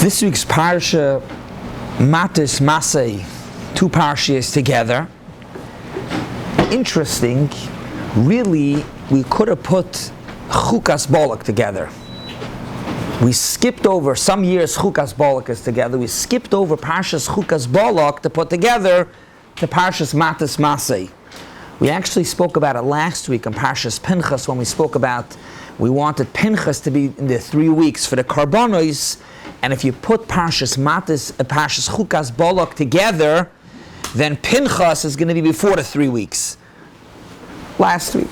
This week's Parsha, Massei, two Parshas together. Interesting, really, we could have put Chukas Bolak together. We skipped over, some years Chukas Bolak is together, we skipped over Parshas Chukas Bolak to put together the Parshas Massei. We actually spoke about it last week on Parshas Pinchas when we spoke about we wanted Pinchas to be in the 3 weeks for the Karbonos, and if you put Parshas Chukas Bolak together, then Pinchas is going to be before the 3 weeks. Last week.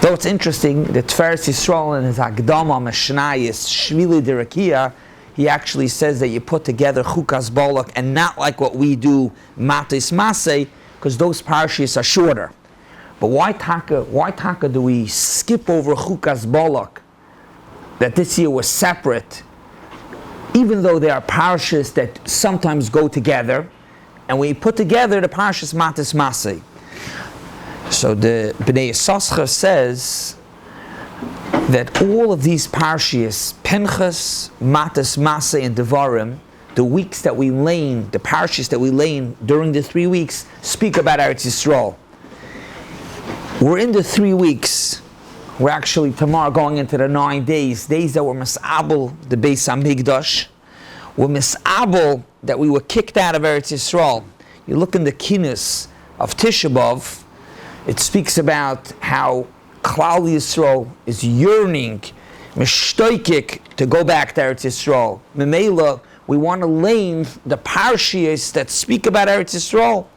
Though it's interesting, the Tferes Yisroel in his Akdama Meshnayis Shvili Derakia, he actually says that you put together Chukas Bolak and not like what we do Massei, because those parshas are shorter. But why taka do we skip over Chukas Bolak, that this year was separate, even though there are parshas that sometimes go together, and we put together the Parshas Massei. So the Bnei Yissaschar says that all of these parshas, Pinchas, Massei, and Devarim, the weeks that we lane, the parshas that we lane during the 3 weeks, speak about Eretz Yisroel. We're in the 3 weeks. We're actually tomorrow going into the 9 days that were Mis'abel, the Bais HaMikdash. We're Mis'abel that we were kicked out of Eretz Yisroel. You look in the Kinus of Tisha B'Av, it speaks about how Kollel Yisroel is yearning, mishtoikik, to go back to Eretz Yisroel. Memela, we want to lane the parshas that speak about Eretz Yisroel.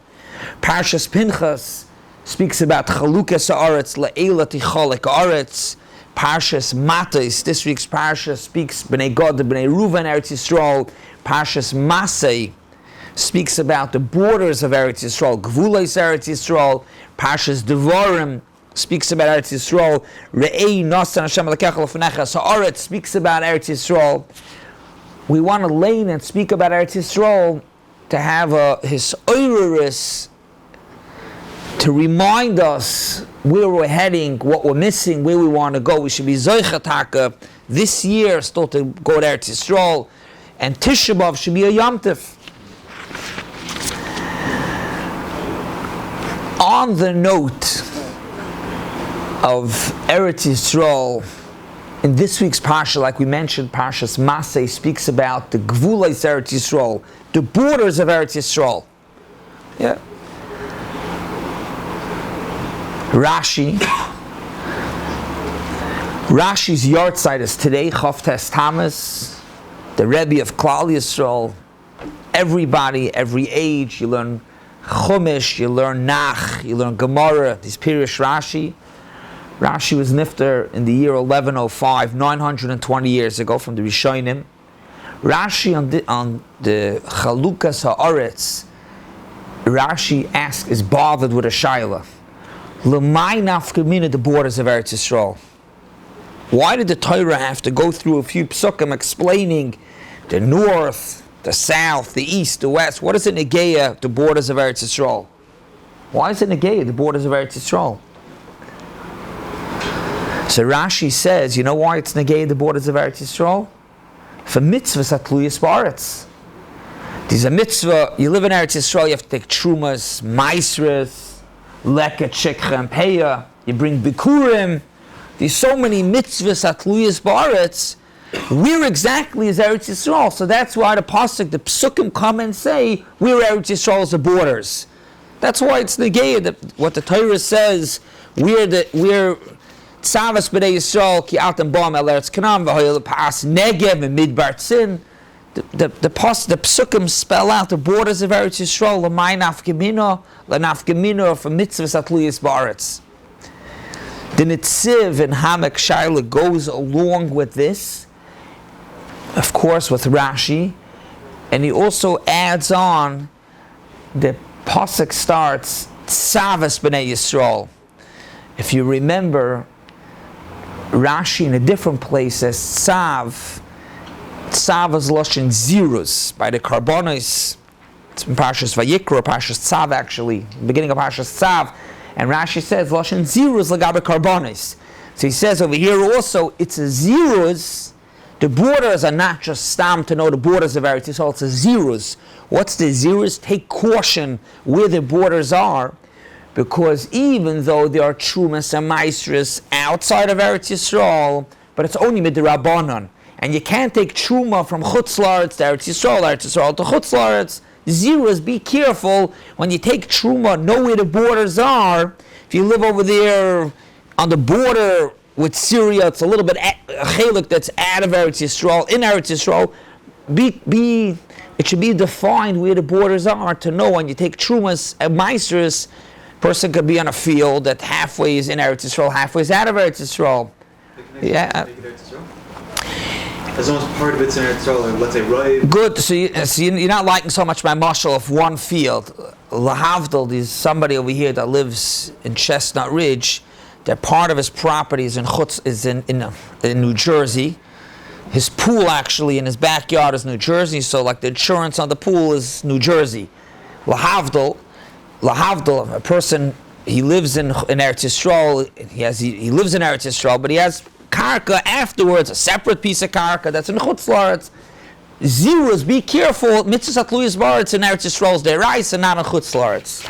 Parshas Pinchas speaks about Chalukas Haaretz, Le'ela Ticholek Haaretz. Parshas Matos, this week's Parsha, speaks Bnei Gad, Bnei Reuven, Eretz Yisroel. Parshas Massei speaks about the borders of Eretz Yisroel, Gvulos Eretz Yisroel. Parshas Devarim speaks about Eretz Yisroel. Re'ei Nasan Hashem Elokecha L'Fanecha Haaretz speaks about Eretz Yisroel. We want to lane and speak about Eretz Yisroel to have his oiris to remind us where we're heading, what we're missing, where we want to go. We should be Zoichataka this year, still to go to Eretz Yisroel, and Tisha B'Av should be a Yom Tov. On the note of Eretz Yisroel, in this week's Parsha, like we mentioned, Parshas Massei speaks about the Gvulos Eretz Yisroel, the borders of Eretz Yisroel. Yeah. Rashi's yahrzeit is today, Chavtes Tammuz, the Rabbi of Kollel Yisroel. Everybody, every age, you learn Chumash, you learn Nach, you learn Gemara, this Pirush Rashi. Rashi was nifter in the year 1105, 920 years ago, from the Rishonim. Rashi on the Chalukas Haaretz, Rashi is bothered with a shaila. L'may nafkamina, the borders of Eretz Yisroel. Why did the Torah have to go through a few psukim explaining the north, the south, the east, the west? What is it negeya, the borders of Eretz Yisroel? Why is it negeya, the borders of Eretz Yisroel? So Rashi says, you know why it's negeya, the borders of Eretz Yisroel? For mitzvahs atluyas ba'aretz. There's a mitzvah, you live in Eretz Yisroel, you have to take trumas, maisras, leket, shekha, and peya, you bring bikurim. There's so many mitzvahs atluyas ba'aretz. Where exactly is Eretz Yisroel? So that's why the pasuk, the psukim come and say, where Eretz Yisroel is the borders. That's why it's negeya, what the Torah says, where Tzavas b'nei Yisrael ki altem ba'am el Eretz Canaan v'hoyel pas Negev and Midbar Tzin. The psukim spell out the borders of Eretz Yisrael, l'may nafkamina, l'nafkamina for mitzvahs atluyas ba'aretz. The Nitziv in Hamek Shaila goes along with this, of course with Rashi, and he also adds on, the pasuk starts, Tzavas b'nei Yisrael. If you remember, Rashi in a different place says Tzav is lashon zirus by the Karbonos. It's in Parshas Vayikra, Parshas Tzav actually, beginning of Parshas Tzav, and Rashi says lashon zirus lagabe Karbonos. So he says over here also it's a zirus The borders are not just stam to know the borders of Eretz Yisrael, it's a zirus. What's the zirus? Take caution where the borders are, because even though there are trumas and maestras outside of Eretz Yisrael, but it's only midrabanan. And you can't take truma from Chutz La'aretz to Eretz Yisrael to Chutz La'aretz. Zirus, be careful when you take truma, know where the borders are. If you live over there on the border with Syria, it's a little bit a chelik that's out of Eretz Yisrael, in Eretz Yisrael. It should be defined where the borders are to know when you take trumas and meisters. Person could be on a field that halfway is in Eretz Yisrael, halfway is out of Eretz Yisrael. Yeah. As long as part of it's in Eretz Yisrael, or let's say Rabbi. Good. So you're not liking so much my mashal of one field. Lahavdil, there's somebody over here that lives in Chestnut Ridge. That part of his property is in New Jersey. His pool actually in his backyard is New Jersey, so like the insurance on the pool is New Jersey. Lahavdil, a person, he lives in Eretz Yisrael, he lives in Eretz Yisrael, but he has karka afterwards, a separate piece of karka that's in Chutz La'aretz. Zirus, be careful, mitzvahs atluyas ba'aretz in Eretz Yisrael's derais and not in Chutz La'aretz.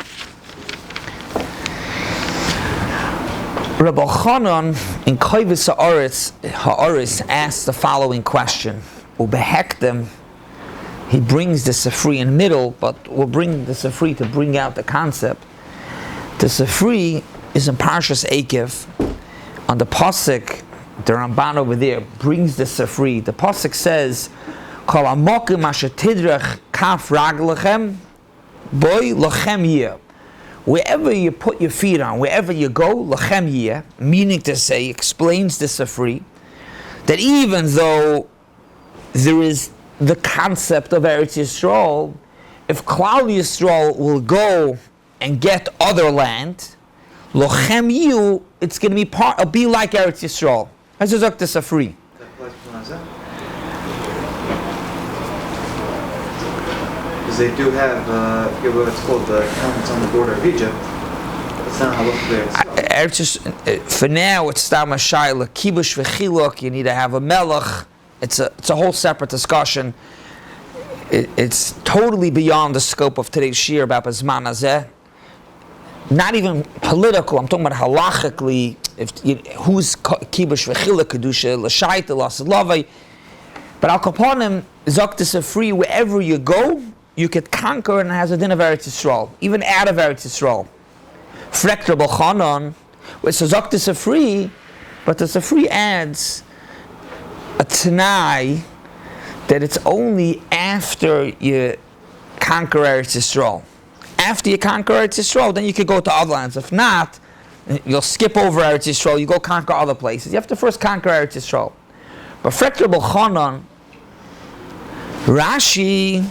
Rabbi Chanan in Koivis Ha'aretz asks the following question. Ubehektem, he brings the Sefri in middle, but we'll bring the Sefri to bring out the concept. The Sefri is in Parshas Ekev. On the Pasuk, the Ramban over there brings the Sefri. The Pasuk says, Kol amokim asher tidrech kaf raglechem, boy lachem yeh. Wherever you put your feet on, wherever you go, lachem yeh, meaning to say, explains the Sefri, that even though there is the concept of Eretz Yisrael, if Klal Yisrael will go and get other land, lachem yeh, it's going to be like Eretz Yisrael. As a Zok the Sefri. They do have what's called the counts on the border of Egypt. That's not how it looks. For now, it's Stam Shayla, Kibush v'chiluk. You need to have a melech. It's a whole separate discussion. It's totally beyond the scope of today's shiur about Zman Hazeh. Not even political. I'm talking about halachically. Who's Kibush v'chiluk kedusha l'shayta l'asad. But al kaponim Zok the Sefri, wherever you go, you could conquer, and it has a din of Eretz Yisrael, even out of Eretz Yisrael. Frekt Rabbi Chanan, it's a Zok the Sefri, but the Sefri adds a Tanai that it's only after you conquer Eretz Yisrael. After you conquer Eretz Yisrael, then you could go to other lands. If not, you'll skip over Eretz Yisrael, you go conquer other places. You have to first conquer Eretz Yisrael. But Frekt Rabbi Chanan, Rashi,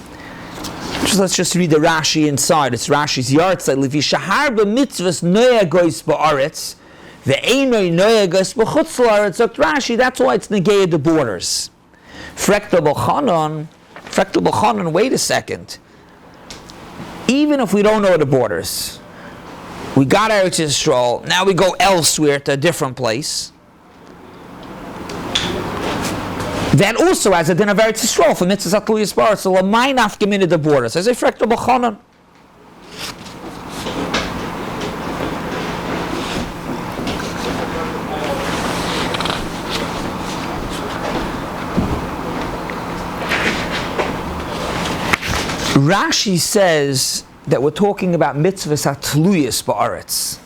let's just read the Rashi inside. It's Rashi's Yartzeit. Levi shahar b'mitzvahs noya gois ba'aretz ve'enoi noya gois b'chutz la'aretz. Rashi, that's why it's negated the borders. Frekt Rabbi Chanan, wait a second. Even if we don't know the borders, we got Eretz Yisrael, now we go elsewhere to a different place. That also has a din of Eretz Yisrael for mitzvahs atluyas ba'aretz. So l'may nafka mina the borders. As a frekt Rabbi Chanan. Rashi says that we're talking about mitzvahs atluyas ba'aretz.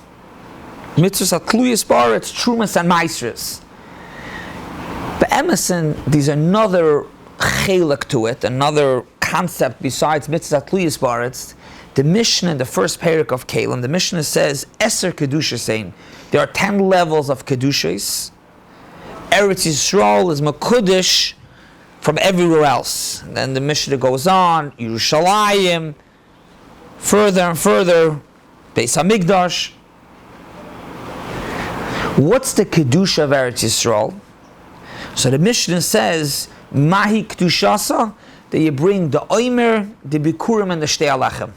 Mitzvahs atluyas ba'aretz, trumas and maestras. But Emerson, there's another chelik to it, another concept besides mitzvah tluyas ba'aretz. The Mishnah in the first parak of Kollel, the Mishnah says, Eser kedusha saying, there are 10 levels of kedushas. Eretz Yisrael is mekudesh from everywhere else. And then the Mishnah goes on, Yerushalayim, further and further, Beis HaMikdash. What's the kedusha of Eretz Yisrael? So the Mishnah says, Mahi Kedushasa, that you bring the Oimer, the Bikurim, and the Shtei Alechem.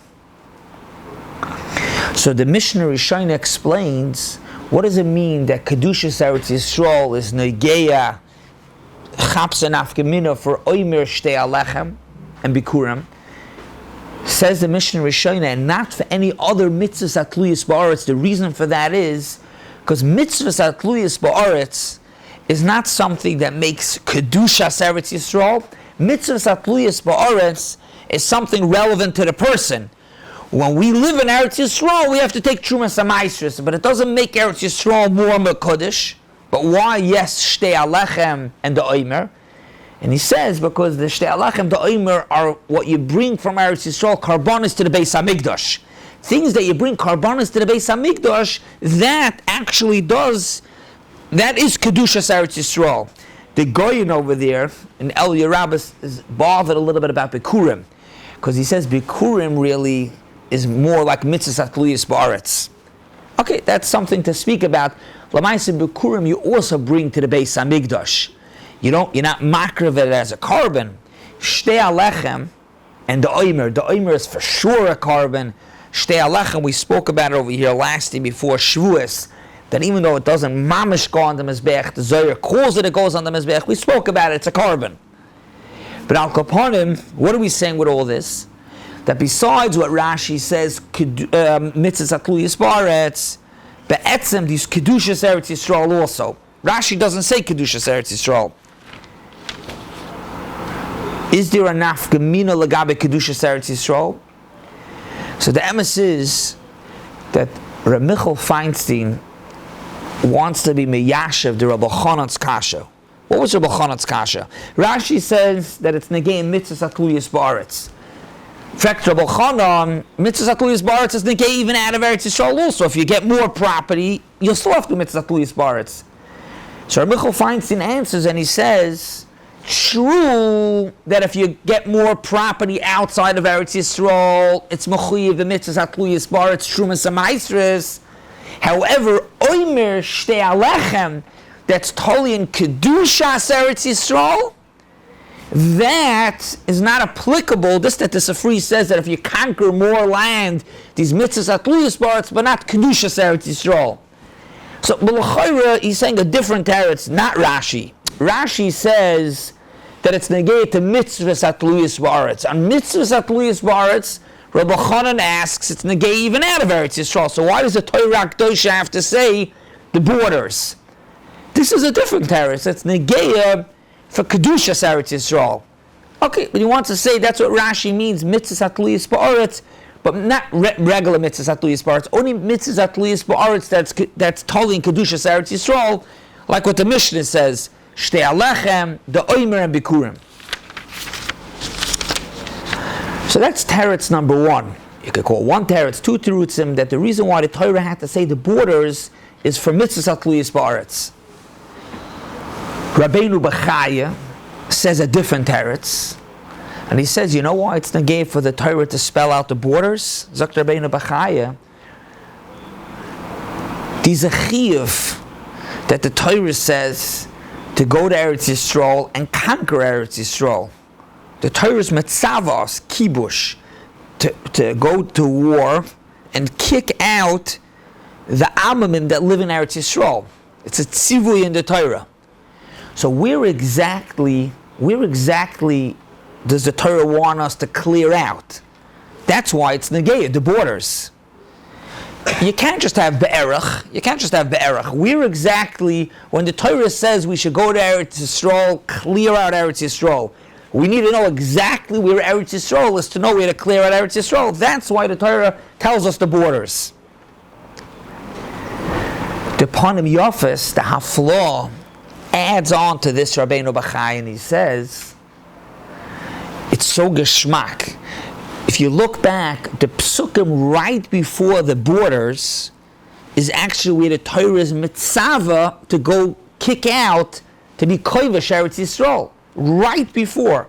So the Mishnah Scheiner explains, what does it mean that Kedushas Eretz Yisrael is Negeya chapsa nafkamina for oimer shtei alechem and bikurim. Says the Mishnah Rishoina, and not for any other mitzvahs atluyas ba'aretz. The reason for that is because mitzvahs atluyas ba'aretz is not something that makes kedushas Eretz Yisrael. Mitzvahs atluyas ba'aretz is something relevant to the person. When we live in Eretz Yisrael, we have to take Trumas HaMaisros, but it doesn't make Eretz Yisrael more Mekudesh. But why? Yes, Shtei Alechem and the Omer. And he says, because the Shtei Alechem, the Omer, are what you bring from Eretz Yisrael, karbanis to the Beis HaMikdash. Things that you bring karbanis to the Beis HaMikdash, that actually does, that is Kedushas Eretz Yisrael. The Goyen over there, in El Yerabas, is bothered a little bit about Bikurim. Because he says Bikurim really is more like mitzvahs atluyas ba'aretz. Okay, that's something to speak about. L'maaseh Bikurim you also bring to the Beis HaMikdash. You're not makriv it as a carbon. Shtei Alechem and the Omer. The Omer is for sure a carbon. Shtei Alechem, we spoke about it over here last year before Shavuos, that even though it doesn't mamish go on the Mizbech, the Zohar calls it goes on the Mizbech. We spoke about it, it's a carbon. But Al Kaponim, what are we saying with all this? That besides what Rashi says, mitzvahs atluyas ba'aretz, be'etzem these kedushas Eretz Yisrael also. Rashi doesn't say kedushas Eretz Yisrael. Is there a nafkamina legabe kedushas Eretz Yisrael? So the emes is that Reb Michal Feinstein wants to be meyashev the Rabbi Chanan's kasha. What was Rabbi Chanan's kasha? Rashi says that it's negay mitzvahs atluyas ba'aretz. In fact, Rabbi Chanan, mitzvahs atluyas ba'aretz is negay even out of Eretz Yisrael also. If you get more property, you'll still have to mitzvahs atluyas ba'aretz. So Rabbi Michal Feinstein answers and he says, true that if you get more property outside of Eretz Yisrael, it's mechuyev the mitzvahs atluyas ba'aretz trumas ha'maisros. However, oimer shtei alechem, that's totally in kedushas Eretz Yisrael, that is not applicable. This that the Sifri says that if you conquer more land, these mitzvahs atluyas ba'aretz, but not kedushas Eretz Yisrael. So, B'l'chayra, he's saying a different teretz, not Rashi. Rashi says that it's negate to mitzvahs atluyas ba'aretz. On mitzvahs atluyas ba'aretz, Rabbi Chanan asks, it's negate even out of Eretz Yisrael. So why does the Torah Kedosha have to say the borders? This is a different teretz. It's negate for kedushas Eretz Yisrael. Okay, but he wants to say that's what Rashi means, mitzvahs atluyas ba'aretz, but not regular mitzvahs atluyas ba'aretz, only mitzvahs atluyas ba'aretz that's totally in kedushas Eretz Yisrael, like what the Mishnah says, Shtei Alechem, the Omer and Bikurim. So that's teretz number one. You could call one teretz, two terutzim, that the reason why the Torah had to say the borders is for mitzvahs atluyas ba'aretz. Rabbeinu Bechaya says a different teretz, and he says, you know why it's negay for the Torah to spell out the borders? Zok Rabbeinu Bechaya, there's a chiyuv that the Torah says to go to Eretz Yisrael and conquer Eretz Yisrael. The Torah's metzavos, kibush, to go to war and kick out the amamim that live in Eretz Yisrael. It's a tzivui in the Torah. So where exactly does the Torah want us to clear out? That's why it's negayah, the borders. You can't just have be'erach. Where exactly, when the Torah says we should go to Eretz Yisrael, clear out Eretz Yisrael, we need to know exactly where Eretz Yisrael is to know where to clear out Eretz Yisrael. That's why the Torah tells us the borders. The Panim Yofis, the Haflah, adds on to this Rabbeinu Bachai, and he says, it's so geschmack. If you look back, the psukim right before the borders is actually where the Torah is mitzava to go kick out, to be koivash Eretz Yisrael, right before.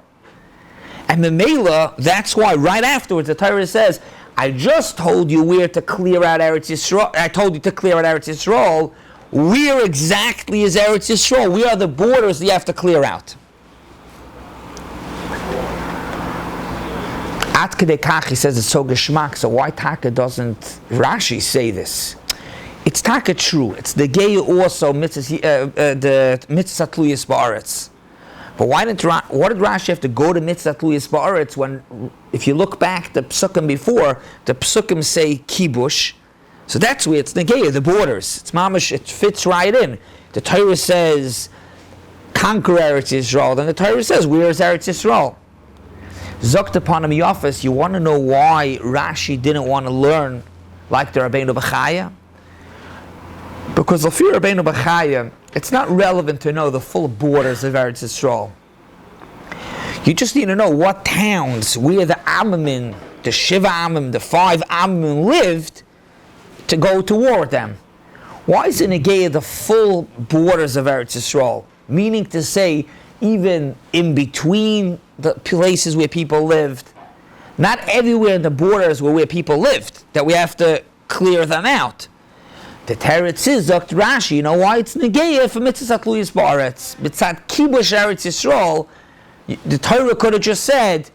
And Memela, that's why right afterwards the Torah says, I just told you where to clear out Eretz Yisrael, I told you to clear out Eretz Yisrael. Where exactly is Eretz Yisrael? Where are the borders that you have to clear out? At Kedei Kach, he says it's so geschmack, so why Taka doesn't Rashi say this? It's Taka true. It's the gay also the mitzvah atluyas ba'aretz. But what did Rashi have to go to mitzvah tluyas ba'aretz when, if you look back the psukim before, the psukim say kibush, so that's where it's negaya, the borders. It's mamash, it fits right in. The Torah says, conquer Eretz Yisrael, then the Torah says, where is Eretz Yisrael? Zokt upon him Yafas, you want to know why Rashi didn't want to learn like the Rabbeinu Bechaya? Because the fear of Rabbeinu Bechaya, it's not relevant to know the full borders of Eretz Yisrael. You just need to know what towns, where the Amim, the Shiva Amim, the 5 Amim lived, to go to war with them. Why is it negaya the full borders of Eretz Yisrael? Meaning to say, even in between the places where people lived, not everywhere in the borders were where people lived, that we have to clear them out. The Eretz is Dr. Rashi. You know why it's negaya for mitzvah tluyas ba'aretz? Mitzat kibush Eretz Yisrael, the Torah could have just said,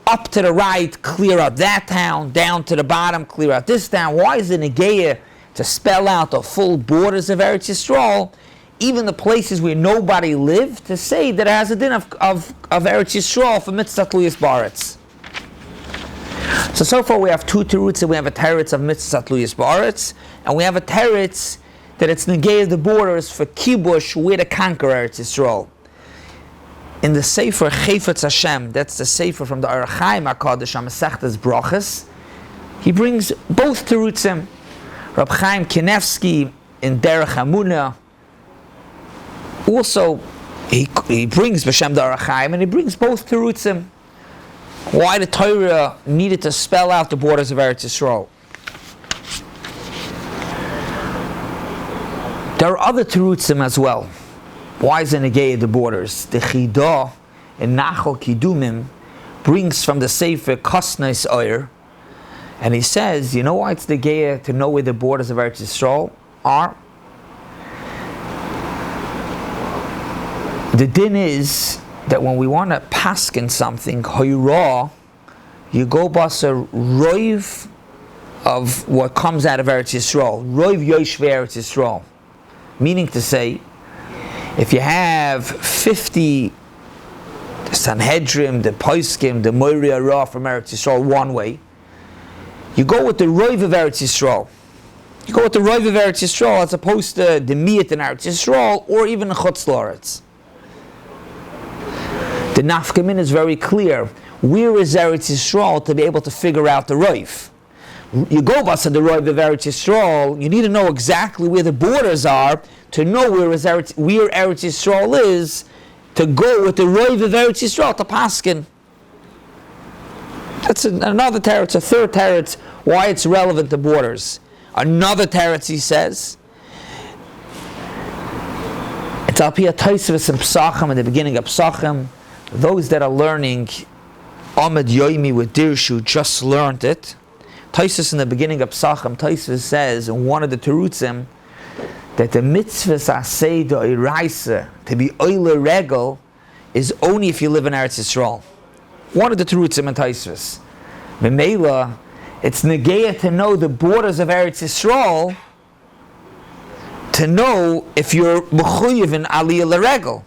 up to the right, clear out that town, down to the bottom, clear out this town. Why is it negaya to spell out the full borders of Eretz Yisrael, even the places where nobody lived, to say that it has a din of Eretz Yisrael for mitzvah tluyas ba'aretz? So far we have 2 terutzim. We have a teretz of mitzvah tluyas ba'aretz, and we have a teretz that it's negaya the borders for kibush, where to conquer Eretz Yisrael. In the Sefer Chayfetz Hashem, that's the Sefer from the Chaim HaKadosh on Masechtas Brachas, he brings both terutzim. Rabbi Chaim Kinevsky in Derech Hamunah, also he brings B'Shem the Chaim, and he brings both terutzim. Why the Torah needed to spell out the borders of Eretz Yisrael. There are other terutzim as well. Why is it negaya the borders? The Chidah in Nachum Kidumim brings from the Sefer Kosnais Oyer, and he says, you know why it's negaya to know where the borders of Eretz Yisrael are? The din is that when we want to paskin something, hoyrah, you go basa roiv of what comes out of Eretz Yisrael, roiv yoshvei Eretz Yisrael. Meaning to say, if you have 50 the Sanhedrin, the Poskim, the Moiri Ra from Eretz Yisrael one way, you go with the roiv of Eretz Yisrael. You go with the roiv of Eretz Yisrael as opposed to the miyat in Eretz Yisrael or even the chutz l'Eretz. The nafkamin is very clear. Where is Eretz Yisrael to be able to figure out the roiv? You go basa the roiv of Eretz Yisrael, you need to know exactly where the borders are to know where Eretz Yisrael is, to go with the roiv of Eretz Yisrael to paskin. That's another teretz, a third teretz, why it's relevant to borders. Another teretz, he says, it's al pi Tosfos and Psachim, in the beginning of Psachim, those that are learning Amid Yoimi with Dirshu just learned it. Tosfos in the beginning of Psachim, Tosfos says in one of the terutzim that the mitzvahs aseh d'oraisa, to be oile regel, is only if you live in Eretz Yisrael. One of the terutzim in Tosfos. Memela, it's negaya to know the borders of Eretz Yisrael, to know if you're mechuyev in aliyah l'regel.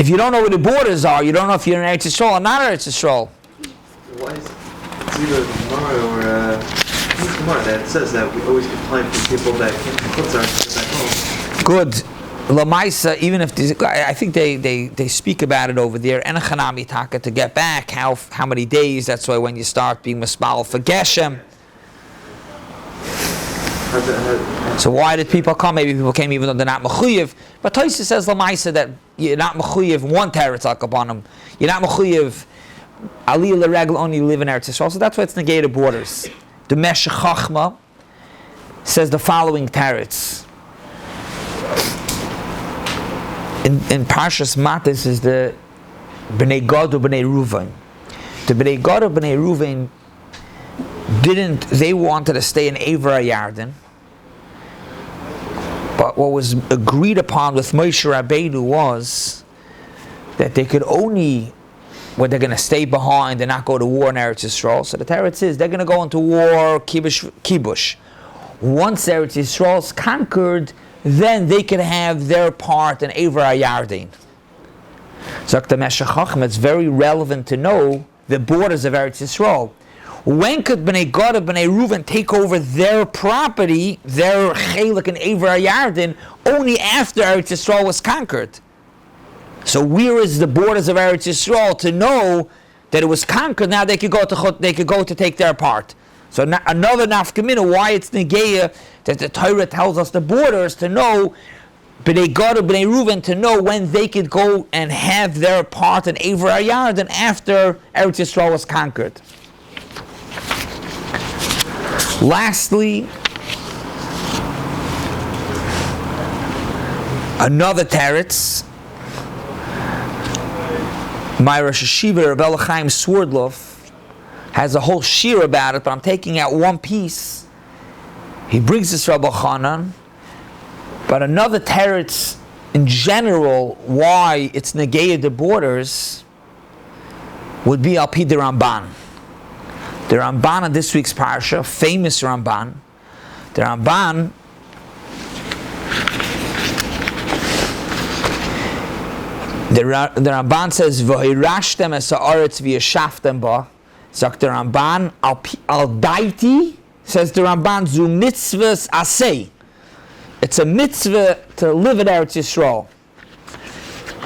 If you don't know where the borders are, you don't know if you're in Eretz Yisrael or not Eretz Yisrael. Why is it's either Gemara or Gemara that says that we always complain from people that came from Chutzar to back home. Good. Lamaisa, even if I think they speak about it over there. And a chanami taka to get back how many days. That's why when you start being mispal for Geshem. So why did people come? Maybe people came even though they're not mechuyev. But Tosfos says Lamaisa that you're not mechuyev one teretz upon them. You're not mechuyev aliyah l'regel, only live in Eretz Yisrael. So that's why it's negated borders. The Meshech Chachma says the following teretz. In Parshas Matis is the Bnei Gad or Bnei Ruvain. The Bnei Gad or Bnei Ruvain they wanted to stay in Eivra Yarden. But what was agreed upon with Moshe Rabbeinu was that they could only, when they're going to stay behind and not go to war in Eretz Yisrael. So the teretz is they're going to go into war, kibush. Once Eretz Yisrael is conquered, then they could have their part in Eivor HaYarden. Sagt the Meshech Chacham, it's very relevant to know the borders of Eretz Yisrael. When could Bnei Gad and Bnei Reuven take over their property, their chelik and Eivor HaYarden, only after Eretz Yisrael was conquered? So where is the borders of Eretz Yisrael to know that it was conquered? Now they could go to take their part. So another nafkamina why it's negeya that the Torah tells us the borders to know Bnei Gad and Bnei Reuven to know when they could go and have their part in Eivor HaYarden after Eretz Yisrael was conquered. Lastly, another teretz. My Rosh Hashiva, Rabbi Chaim Swordloff, has a whole shiur about it, but I'm taking out one piece. He brings this Rabbi Chanan, but another teretz in general, why it's negayed the borders, would be al pi the Ramban. The Ramban in this week's Parsha, famous Ramban. The Ramban the says, "V'hirashtem es ha'aretz v'yashaftem ba." Sagt the Ramban, al daiti, says the Ramban, zu mitzvahs asay. It's a mitzvah to live in Eretz Yisrael.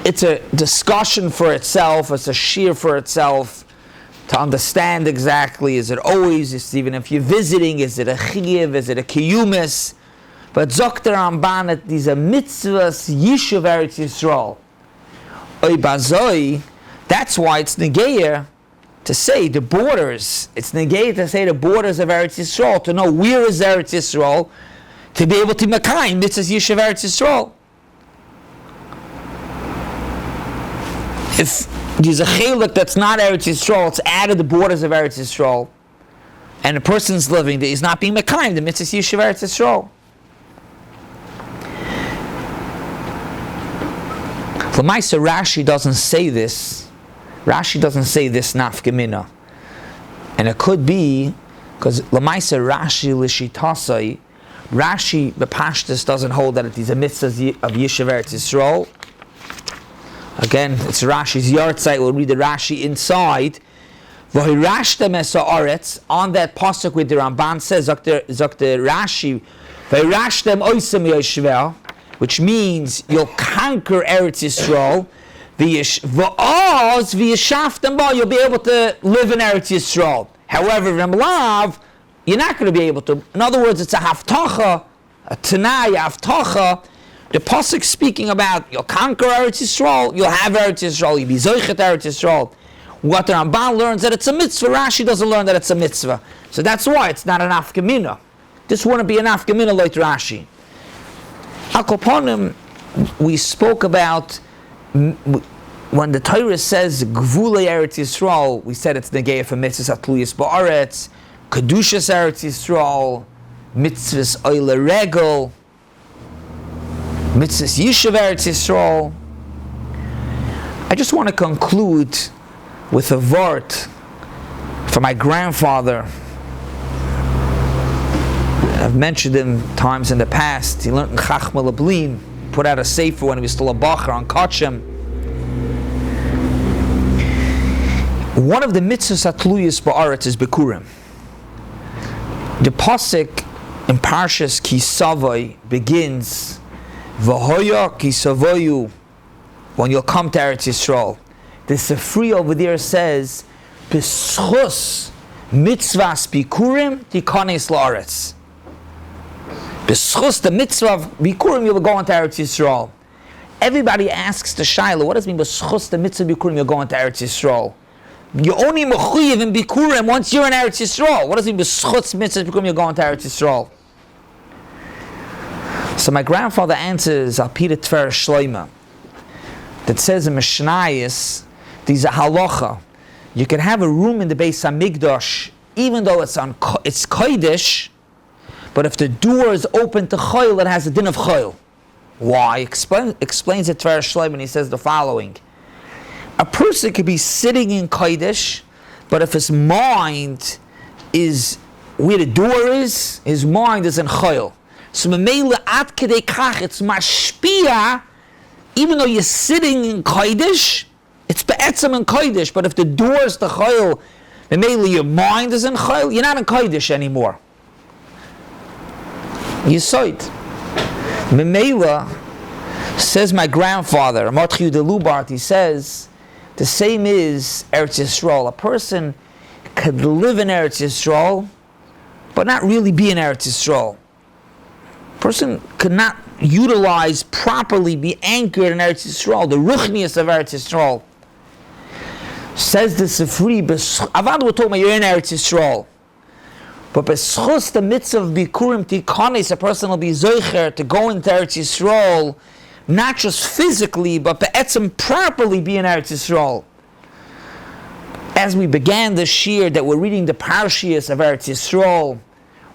It's a discussion for itself. It's a shiur for itself. To understand exactly, is it always, even if you're visiting, is it a chiyuv, is it a kiyumis? But Zok the Ramban, these are mitzvahs yishuv Eretz Yisrael. Oy bazoi, that's why it's negeir to say the borders. It's negeir to say the borders of Eretz Yisrael, to know where is Eretz Yisrael, to be able to mekayim mitzvahs yishuv Eretz Yisrael. If there's a chelik that's not Eretz Yisrael, it's out of the borders of Eretz Yisrael, and a person's living there, he's not being mekayim the mitzvahs yishuv Eretz Yisrael. L'maisa Rashi doesn't say this. Rashi doesn't say this nafkamina, and it could be because L'maisa Rashi l'shitasai. Rashi the Parshas doesn't hold that it is a mitzvah of yishuv Eretz Yisrael. Again, it's Rashi's yahrzeit. We'll read the Rashi inside. V'hirashtem es ha'aretz, on that pasuk with the Ramban says, Zok the Rashi, v'hirashtem oisem yishvel, which means you'll conquer Eretz Yisrael. V'oz v'yashaftem ba, you'll be able to live in Eretz Yisrael. However, v'mlav, you're not going to be able to. In other words, it's a haftacha, a tanai, haftacha. The pasuk speaking about you'll conquer Eretz Yisrael, you'll have Eretz Yisrael, you'll be zoichet Eretz Yisrael. What the Ramban learns that it's a mitzvah, Rashi doesn't learn that it's a mitzvah. So that's why it's not an afkamina. This wouldn't be an afkamina like Rashi. Al Koponim, we spoke about when the Torah says Gvulei Eretz Yisrael, we said it's negeya for mitzvahs atluyas ba'aretz, kedushas Eretz Yisrael, mitzvahs oile regel, mitzvahs yishuv Eretz Yisrael. I just want to conclude with a vort from my grandfather. I've mentioned him times in the past. He learned in Chachma Leblin, put out a sefer when he was still a bacher on Kachem. One of the mitzvahs atluyas ba'aretz is bikurim. The pasuk in Parshas Kisavai begins V'hoya kisavoyu, when you'll come to Eretz Yisrael. The Sefri over there says B'schus mitzvahs bikurim tikanes la'aretz. B'schus the mitzvah of bikurim, you'll go into Eretz Yisrael. Everybody asks the Shiloh, what does it mean b'schus the mitzvah bikurim, you'll go into Eretz Yisrael? You're only mechuyev in bikurim once you're in Eretz Yisrael. What does it mean b'schus mitzvah bikurim, you'll go into Eretz Yisrael? So my grandfather answers al pi the Tver Shloima that says in Mishnayos, these are halacha. You can have a room in the Beis Hamikdash even though it's kodesh, but if the door is open to chayil, it has a din of chayil. Why? Explains it Tver Shloima, and he says the following: a person could be sitting in kodesh, but if his mind is where the door is, his mind is in chayil. So Memela Ad Kedei Kach, it's mashpia, even though you're sitting in Kodesh, it's be'etzem in Kodesh, but if the door is the Chayil, Memela your mind is in Chayil, you're not in Kodesh anymore. You saw it. Memela, says my grandfather, Matchiu de Lubart, he says, the same is Eretz Yisroel. A person could live in Eretz Yisroel, but not really be in Eretz Yisroel. A person could not utilize properly, be anchored in Eretz Yisroel, the ruchnius of Eretz Yisroel. Says the Sifri, Avad will talk about you're in Eretz Yisroel. But b'schus the mitzvah of bikurim tikanis, a person will be zoicher to go into Eretz Yisroel, not just physically, but be'etzem properly be in Eretz Yisroel. As we began this shiur that we're reading the Parshas of Eretz Yisroel,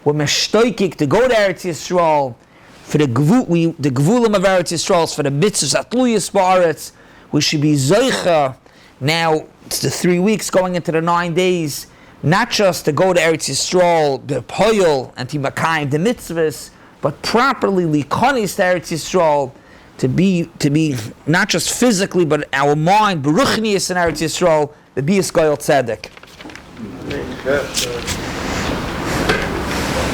we're meshtoikik to go to Eretz Yisroel, for the gvulim of Eretz Yisroel, for the mitzvahs atluyas ba'aretz, we should be zoicher. Now, it's the 3 weeks going into the 9 days, not just to go to Eretz Yisroel, the poyol, and to makayim the mitzvahs, but properly likonis to Eretz Yisroel, to be not just physically, but our mind, beruchnius in Eretz Yisroel, the bias goyel tzedek.